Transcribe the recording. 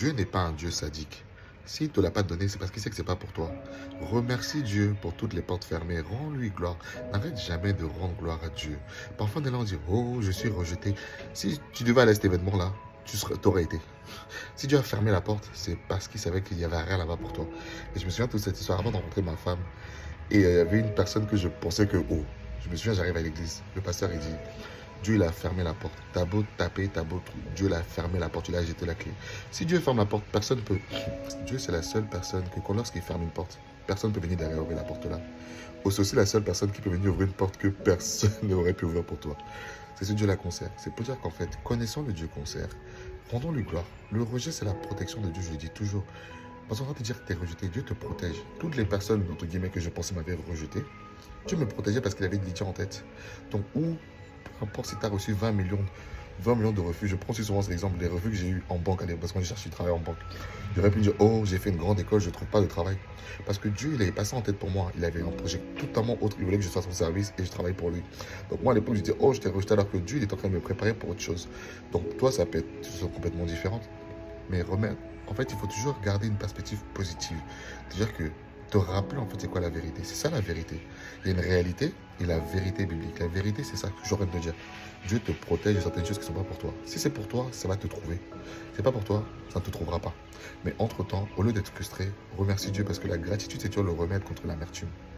Dieu n'est pas un Dieu sadique. S'il ne te l'a pas donné, c'est parce qu'il sait que ce n'est pas pour toi. Remercie Dieu pour toutes les portes fermées. Rends-lui gloire. N'arrête jamais de rendre gloire à Dieu. Parfois, on est là, on dit, oh, je suis rejeté. Si tu devais aller à cet événement-là, t'aurais été. Si Dieu a fermé la porte, c'est parce qu'il savait qu'il n'y avait rien là-bas pour toi. Et je me souviens de toute cette histoire avant de rencontrer ma femme. Et il y avait une personne que je pensais que, oh, je me souviens, j'arrive à l'église. Le pasteur, il dit, Dieu, il a fermé la porte. T'as beau taper, t'as beau truc. Dieu, il a fermé la porte, il a jeté la clé. Si Dieu ferme la porte, personne ne peut. Dieu, c'est la seule personne que, lorsqu'il ferme une porte, personne ne peut venir derrière ouvrir la porte là. C'est aussi la seule personne qui peut venir ouvrir une porte que personne n'aurait pu ouvrir pour toi. C'est ce Dieu la concert. C'est pour dire qu'en fait, connaissons le Dieu concert. Rendons-lui gloire. Le rejet, c'est la protection de Dieu, je le dis toujours. Parce qu'on va te dire que tu es rejeté, Dieu te protège. Toutes les personnes, entre guillemets, que je pensais m'avaient rejeté, Dieu me protégeait parce qu'il avait Dieu en tête. Donc, peu importe si tu as reçu 20 millions de refus, je prends aussi souvent cet exemple des refus que j'ai eu en banque à l'époque, parce que j'ai cherché du travail en banque. J'aurais pu dire, oh, j'ai fait une grande école, je ne trouve pas de travail. Parce que Dieu, il avait passé en tête pour moi. Il avait un projet totalement autre. Il voulait que je sois à son service et je travaille pour lui. Donc, moi, à l'époque, je disais, oh, je t'ai rejeté alors que Dieu, il est en train de me préparer pour autre chose. Donc, toi, ça peut être une chose complètement différente. Mais remettre, en fait, il faut toujours garder une perspective positive. C'est-à-dire que te rappeler, en fait, c'est quoi la vérité. C'est ça la vérité. Il y a une réalité et la vérité biblique. La vérité, c'est ça que j'aurais de dire. Dieu te protège de certaines choses qui ne sont pas pour toi. Si c'est pour toi, ça va te trouver. Si c'est pas pour toi, ça ne te trouvera pas. Mais entre-temps, au lieu d'être frustré, remercie Dieu parce que la gratitude, c'est toujours le remède contre l'amertume.